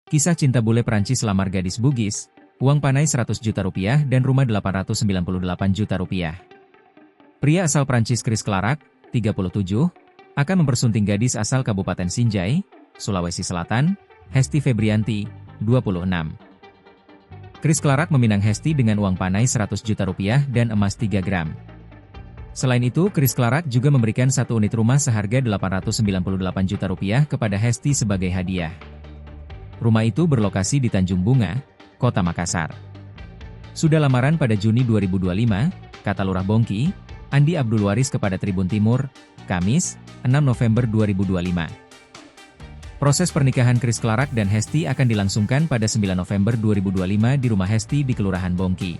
Kisah cinta bule Prancis lamar gadis Bugis, uang panai 100 juta rupiah dan rumah 898 juta rupiah. Pria asal Prancis Chris Clarac, 37, akan mempersunting gadis asal Kabupaten Sinjai, Sulawesi Selatan, Hesti Febrianti, 26. Chris Clarac meminang Hesti dengan uang panai 100 juta rupiah dan emas 3 gram. Selain itu, Chris Clarac juga memberikan satu unit rumah seharga 898 juta rupiah kepada Hesti sebagai hadiah. Rumah itu berlokasi di Tanjung Bunga, Kota Makassar. Sudah lamaran pada Juni 2025, kata Lurah Bongki, Andi Abdul Waris kepada Tribun Timur, Kamis, 6 November 2025. Proses pernikahan Chris Clarac dan Hesti akan dilangsungkan pada 9 November 2025 di rumah Hesti di Kelurahan Bongki.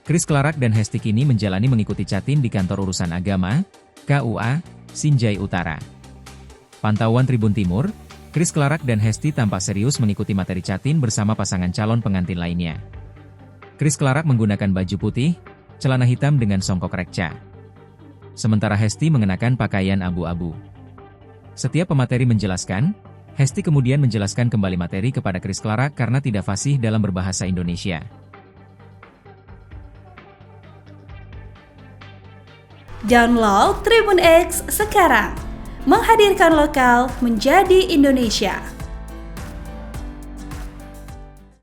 Chris Clarac dan Hesti kini menjalani mengikuti Catin di Kantor Urusan Agama, KUA, Sinjai Utara. Pantauan Tribun Timur, Chris Clarac dan Hesti tampak serius mengikuti materi Catin bersama pasangan calon pengantin lainnya. Chris Clarac menggunakan baju putih, celana hitam dengan songkok rekca. Sementara Hesti mengenakan pakaian abu-abu. Setiap pemateri menjelaskan, Hesti kemudian menjelaskan kembali materi kepada Chris Clarac karena tidak fasih dalam berbahasa Indonesia. Download Tribun X sekarang, menghadirkan lokal menjadi Indonesia.